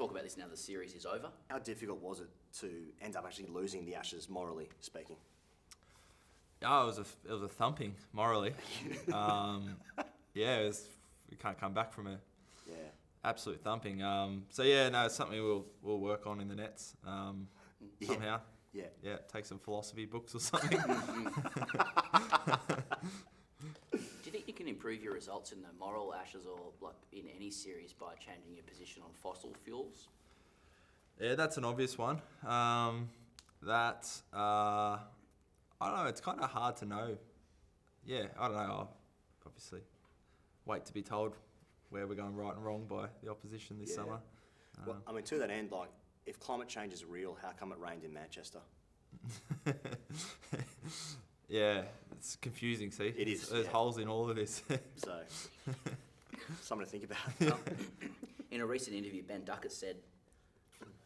talk about this now that the series is over. How difficult was it to end up actually losing the Ashes, morally speaking? Oh, it was a thumping morally. Yeah, we can't come back from a absolute thumping. So yeah, no, it's something we'll work on in the nets somehow. Yeah, take some philosophy books or something. Do you think you can improve your results in the moral Ashes or like in any series by changing your position on fossil fuels? Yeah, that's an obvious one. I don't know. It's kind of hard to know. Yeah, I don't know. I'll obviously wait to be told where we're going right and wrong by the opposition this summer. Well, I mean, to that end, like, if climate change is real, how come it rained in Manchester? Yeah, it's confusing, see? It is, There's holes in all of this. So, something to think about. In a recent interview, Ben Duckett said,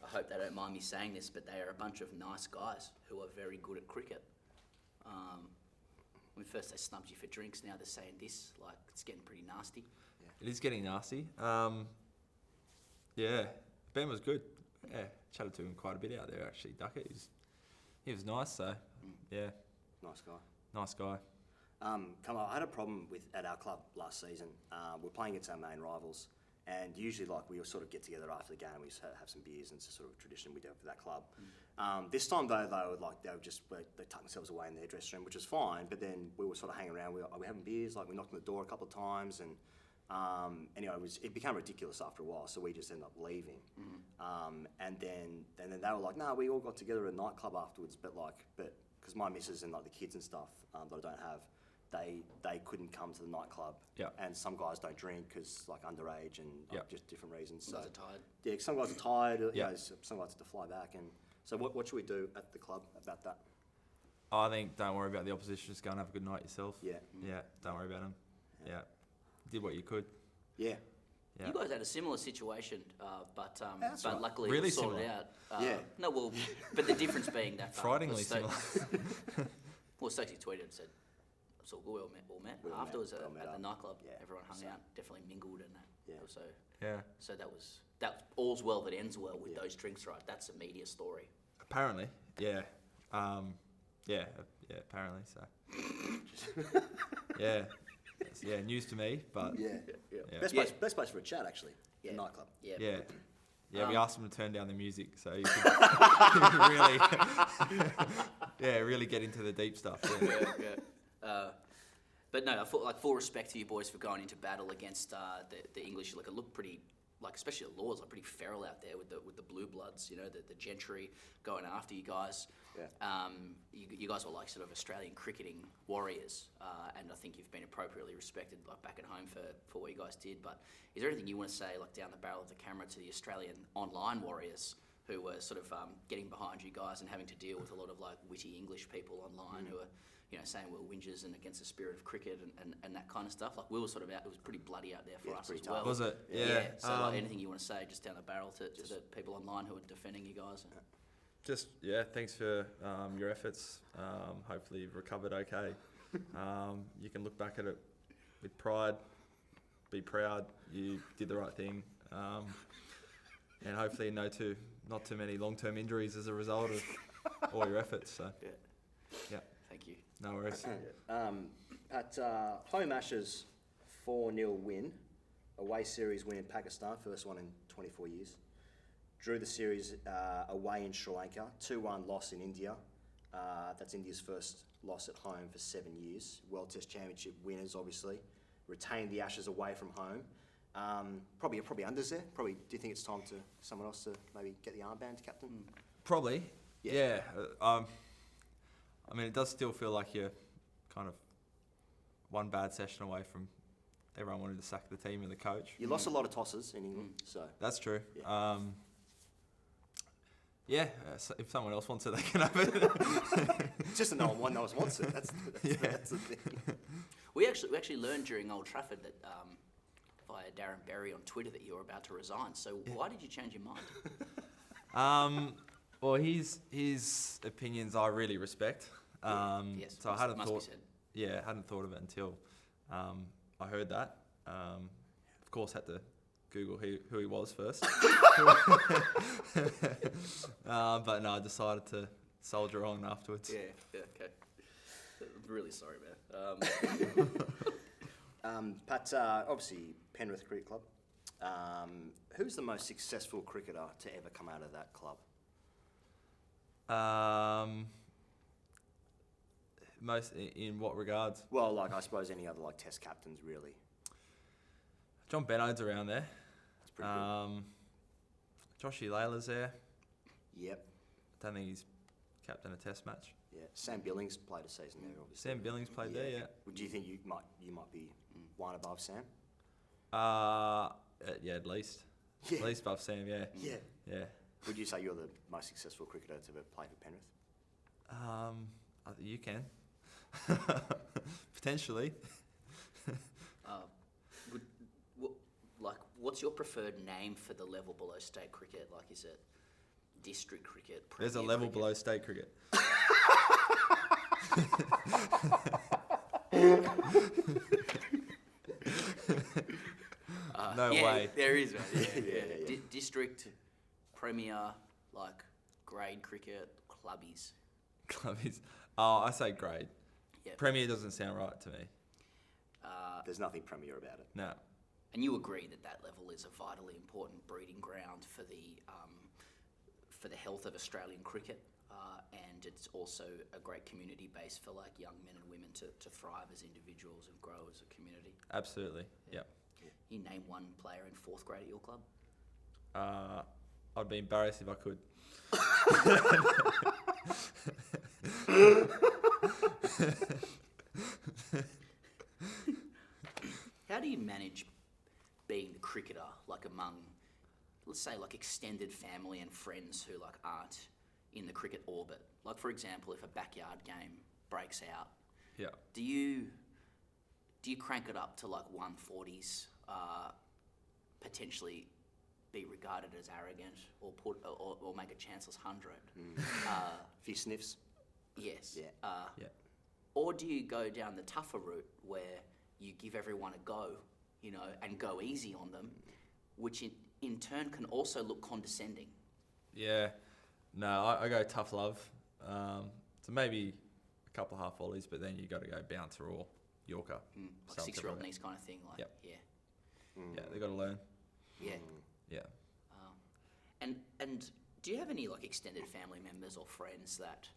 I hope they don't mind me saying this, but they are a bunch of nice guys who are very good at cricket. When first they snubbed you for drinks, now they're saying this, like, it's getting pretty nasty. It is getting nasty. Yeah, Ben was good. Yeah, chatted to him quite a bit out there, actually, Duckett. He was nice, so, yeah. Nice guy. Nice guy. Come on, I had a problem at our club last season. We're playing against our main rivals, and usually, like, we sort of get together after the game. We just have some beers, and it's a sort of tradition we do for that club. This time, though, they tucked themselves away in their dressing room, which was fine. But then we were sort of hanging around. We were having beers. Like, we knocked on the door a couple of times, and anyway, it became ridiculous after a while. So we just ended up leaving. And then they were like, "No, we all got together at a nightclub afterwards." But because my missus and like the kids and stuff that I don't have, they couldn't come to the nightclub. Yeah. And some guys don't drink because like underage and just different reasons. Some guys are tired. Yeah, some guys are tired. You know, some guys have to fly back. And so what should we do at the club about that? I think don't worry about the opposition. Just go and have a good night yourself. Yeah. Yeah, don't worry about them. Yeah. Did what you could. Yeah. Yeah. You guys had a similar situation, but right. luckily Really it was sorted similar. out. No, well, but the difference being that Frighteningly similar. Well, Stokesy tweeted and said, "So we all met afterwards at the nightclub. Yeah. Everyone hung out, definitely mingled, and that. Yeah. So that was all's well that ends well with those drinks, right? That's a media story. Apparently, yeah. Apparently so. Yeah, news to me, but Best place for a chat, actually. Yeah. The nightclub. Yeah. We asked them to turn down the music so you could really get into the deep stuff. But no, full respect to you boys for going into battle against the English. Like, it looked pretty, like, especially the Lords, like pretty feral out there with the blue bloods. You know, the gentry going after you guys. Yeah. You guys were like sort of Australian cricketing warriors, and I think you've been appropriately respected, like, back at home for what you guys did. But is there anything you want to say, like, down the barrel of the camera to the Australian online warriors who were sort of getting behind you guys and having to deal with a lot of like witty English people online who are, you know, saying we're whingers and against the spirit of cricket and that kind of stuff? Like, we were sort of out, it was pretty bloody out there for us as well. Was it? Yeah. So like, anything you want to say just down the barrel to the people online who are defending you guys? Just, thanks for your efforts. Hopefully you've recovered okay. You can look back at it with pride, be proud you did the right thing, and hopefully not too many long-term injuries as a result of all your efforts. So, Thank you. No worries. At home Ashes, 4-0 win, away series win in Pakistan, first one in 24 years. Drew the series away in Sri Lanka, 2-1 loss in India. That's India's first loss at home for 7 years. World Test Championship winners, obviously. Retained the Ashes away from home. Probably unders there. Do you think it's time to someone else to maybe get the armband, Captain? Probably. Yeah. I mean, it does still feel like you're kind of one bad session away from everyone wanting to sack the team and the coach. You lost a lot of tosses in England, so... That's true. So if someone else wants it, they can have it. It's just no one else wants it. That's the thing. We actually learned during Old Trafford that via Darren Berry on Twitter that you were about to resign. So why did you change your mind? Well, his opinions I really respect. Yes, so I hadn't must thought. Be said. Yeah, hadn't thought of it until I heard that. Of course, had to Google who he was first. But no, I decided to soldier on afterwards. Yeah, okay. I'm really sorry, man. Pat, obviously Penrith Cricket Club. Who's the most successful cricketer to ever come out of that club? Most in what regards? Well, like I suppose any other like Test captains, really. John Bennode's around there. That's pretty good. Joshy Layla's there. Yep. I don't think he's captain a Test match. Yeah. Sam Billings played a season there, obviously. Sam Billings played there, yeah. Do you think you might be one above Sam? Yeah, at least. Yeah. At least above Sam, yeah. Yeah. Yeah. Would you say you're the most successful cricketer to ever play for Penrith? You can. Potentially. What's your preferred name for the level below state cricket? Like, is it district cricket? There's a Premier level cricket? below state cricket. No yeah, way. There is, man. Yeah, Yeah. District, Premier, like grade cricket, clubbies. Clubbies. Oh, I say grade. Yeah. Premier doesn't sound right to me. There's nothing premier about it. No. And you agree that that level is a vitally important breeding ground for the health of Australian cricket, and it's also a great community base for like young men and women to thrive as individuals and grow as a community. Absolutely. Yep. You name one player in fourth grade at your club? I'd be embarrassed if I could. How do you manage being the cricketer, like among, let's say, like extended family and friends who like aren't in the cricket orbit? Like, for example, if a backyard game breaks out, Yeah. do you crank it up to like 140s, potentially be regarded as arrogant, or make a chanceless 100? A few sniffs. Yes. Yeah. Yeah. Or do you go down the tougher route where you give everyone a go, and go easy on them, which in turn can also look condescending? Yeah. No, I go tough love. So maybe a couple of half volleys, but then you got to go bouncer or Yorker. Like Something 6-year-old like that. knees kind of thing. Like, Yep. yeah. Yeah, they got to learn. Yeah. Yeah. And do you have any like extended family members or friends that,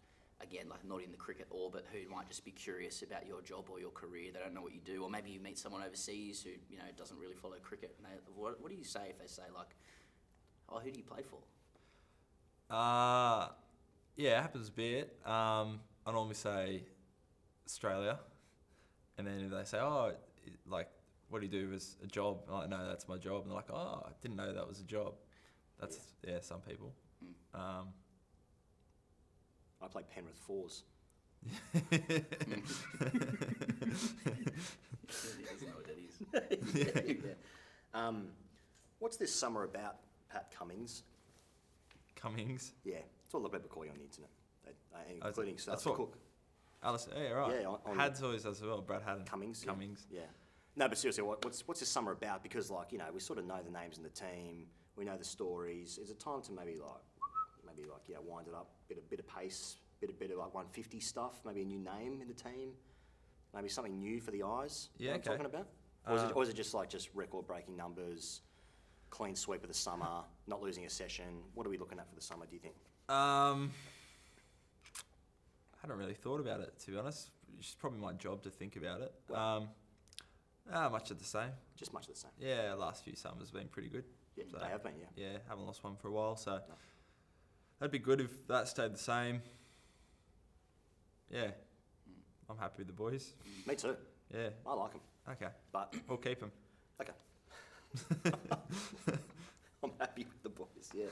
again, like not in the cricket orbit, who might just be curious about your job or your career? They don't know what you do, or maybe you meet someone overseas who doesn't really follow cricket. And what do you say if they say like, "Oh, who do you play for?" Yeah, it happens a bit. I normally say Australia, and then if they say, "Oh, like, what do you do as a job?" I'm like, "No, that's my job." And they're like, "Oh, I didn't know that was a job." That's some people. I play Penrith fours. He doesn't know what that is. Yeah. What's this summer about, Pat Cummins? Cummings. Yeah, it's all the people call you on the internet, including That's Alistair what- Cook. Alice, yeah, right. Yeah, on Hads always does as well. Brad Haddon. Cummings. Yeah. Cummings. Yeah. No, but seriously, what's this summer about? Because we sort of know the names in the team, we know the stories. Is it time to maybe wind it up, bit of pace, bit of like 150 stuff, maybe a new name in the team, maybe something new for the eyes? Yeah, I'm okay. talking about. Or is it just record-breaking numbers, clean sweep of the summer, not losing a session? What are we looking at for the summer, do you think? I hadn't really thought about it, to be honest. It's probably my job to think about it. Much of the same. Just much the same. Yeah, last few summers have been pretty good. Yeah, So, they have been, yeah. Yeah, haven't lost one for a while, so that'd be good if that stayed the same. Yeah, I'm happy with the boys. Me too. Yeah, I like them, okay, but we'll keep them. okay. I'm happy with the boys, yeah.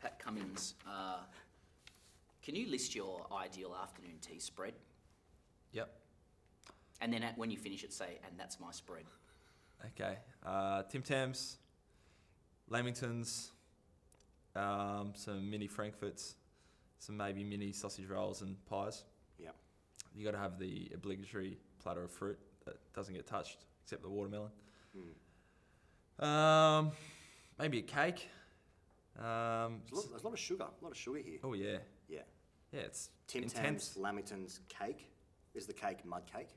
Pat Cummins, can you list your ideal afternoon tea spread? Yep. And then when you finish it, say, "And that's my spread." Okay. Tim Tams, Lamingtons, some mini Frankfurts, some maybe mini sausage rolls and pies. Yeah. You got to have the obligatory platter of fruit that doesn't get touched except the watermelon. Maybe a cake. There's a lot of sugar. A lot of sugar here. Oh yeah, Yeah. yeah. It's Tim intense. Tams Lamington's cake. Is the cake mud cake?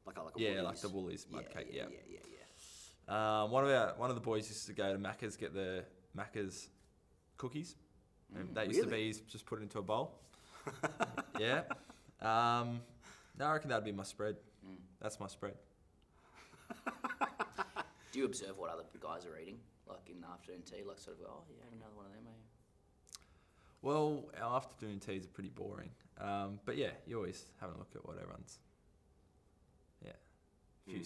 Like a Yeah, Woolies? like the Woolies mud cake. Yeah. One of the boys used to go to Macca's, get the Macca's cookies. And that used to Really? be just put into a bowl. Yeah. No, I reckon that'd be my spread. That's my spread. Do you observe what other guys are eating, like in the afternoon tea? Like sort of, oh, yeah, have another one of them, eh? Well, our afternoon teas are pretty boring. But yeah, you always have a look at what everyone's. Yeah. A few,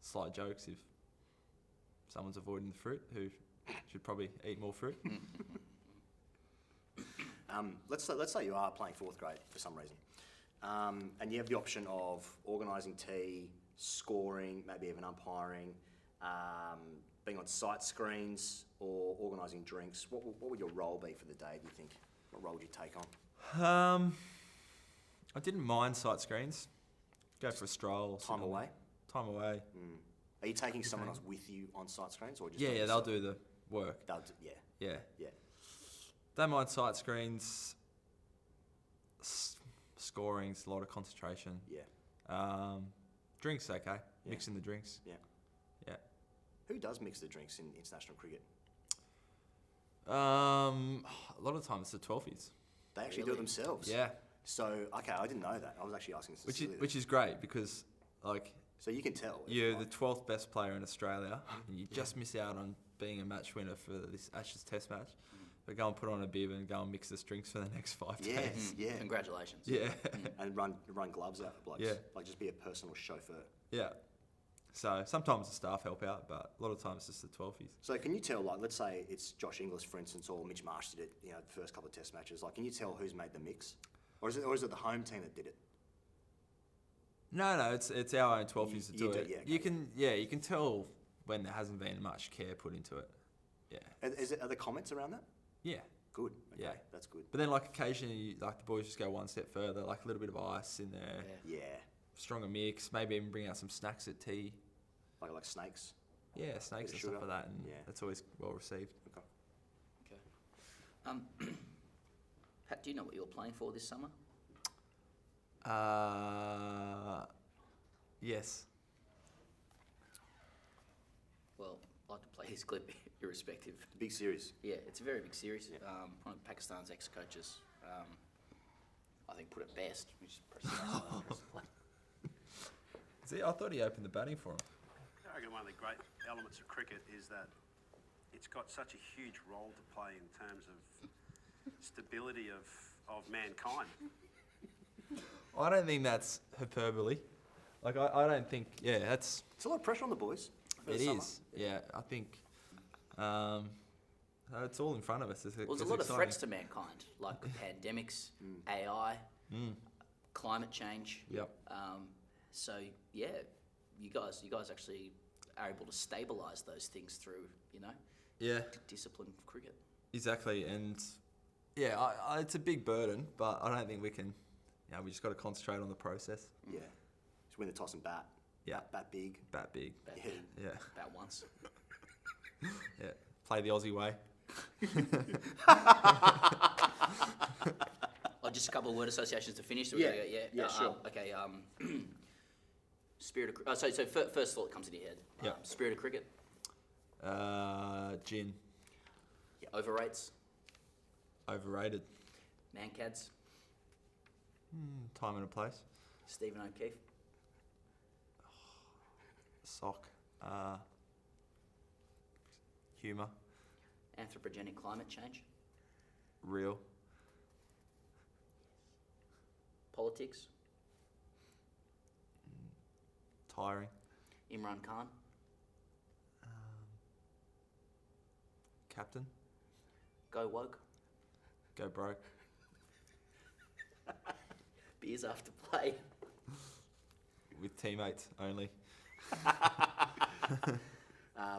slight jokes if someone's avoiding the fruit, who should probably eat more fruit. Let's say you are playing fourth grade for some reason, and you have the option of organising tea, scoring, maybe even umpiring, being on sight screens, or organising drinks. What would your role be for the day, do you think? What role would you take on? I didn't mind sight screens. Go for a stroll. Time away? Time away. Are you taking someone else with you on sight screens, or just Yeah, on they'll yourself? do the work. Yeah. Yeah. Don't mind sight screens. Scoring's a lot of concentration. Yeah. Drinks okay. Yeah. Mixing the drinks. Yeah. Yeah. Who does mix the drinks in international cricket? A lot of times it's the 12s. They actually do Really? it themselves. Yeah. So, okay, I didn't know that. I was actually asking Cecilia. Which is great because like So you can tell. if you're you the like. 12th best player in Australia and you just miss out on being a match winner for this Ashes Test match. But go and put on a bib and go and mix the drinks for the next 5 days. Yes, yeah. Congratulations. Yeah. And run gloves out for blokes. Yeah. Like just be a personal chauffeur. Yeah. So sometimes the staff help out, but a lot of times it's just the 12s. So can you tell, like, let's say it's Josh Inglis, for instance, or Mitch Marsh did it, the first couple of test matches. Like, can you tell who's made the mix? Or is it the home team that did it? No, it's our own 12s that do You do, it. yeah, okay. You can tell when there hasn't been much care put into it. Yeah. Are there comments around that? Yeah. Good. Okay, Yeah. that's good. But then like occasionally like the boys just go one step further, like a little bit of ice in there, Yeah. Yeah. stronger mix, maybe even bring out some snacks at tea. Like snakes. Yeah, snakes Bit and of stuff sugar. like that, and Yeah. that's always well received. Okay. Okay. Pat, do you know what you're playing for this summer? Yes. Well, I'd like to play his clip irrespective. Big series. Yeah, it's a very big series. Yeah. One of Pakistan's ex-coaches, I think, put it best. Which is press. See, I thought he opened the batting for him. I reckon one of the great elements of cricket is that it's got such a huge role to play in terms of stability of mankind. I don't think that's hyperbole. Like, I don't think, that's... It's a lot of pressure on the boys. for the It summer. is, yeah. I think it's all in front of us. Well, there's a lot of threats to mankind, like pandemics, AI, climate change. Yep. So yeah, you guys actually are able to stabilise those things through, Yeah, discipline of cricket. exactly. And, yeah, it's a big burden, but I don't think we can... we just got to concentrate on the process. Yeah. Just win the toss and bat. Yeah. Bat big. Bat big. Bat Yeah. big, Yeah, bat once. yeah. Play the Aussie way. Oh, just a couple of word associations to finish. Yeah. Yeah. Sure. Okay. Spirit of so first thought that comes into your head. Yeah. Spirit of cricket. Gin. Yeah. Overrates. Overrated. Mancads. Time and a place. Stephen O'Keefe. Sock. Humour. Anthropogenic climate change. Real. Politics. Tiring. Imran Khan. Captain. Go woke. Go broke. Beers after play. With teammates only.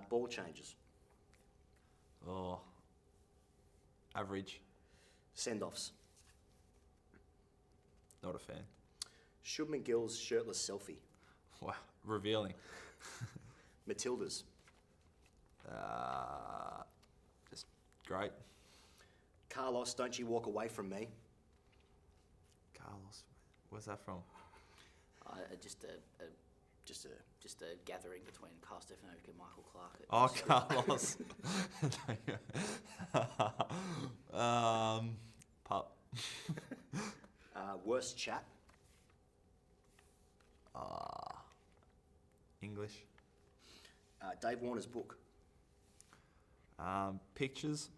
Ball changes. Oh. Average. Send-offs. Not a fan. Should McGill's shirtless selfie. Wow. Revealing. Matildas. Just great. Carlos, don't you walk away from me. Carlos, where's that from? Just a Just a just a gathering between Carl Stefanovic and Michael Clark. Carlos. Pup. worst chat. English. Dave Warner's book. Pictures.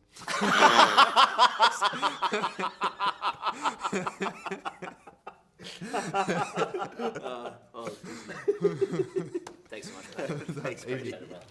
Thanks so much, mate. Thanks, Appreciate it, brother.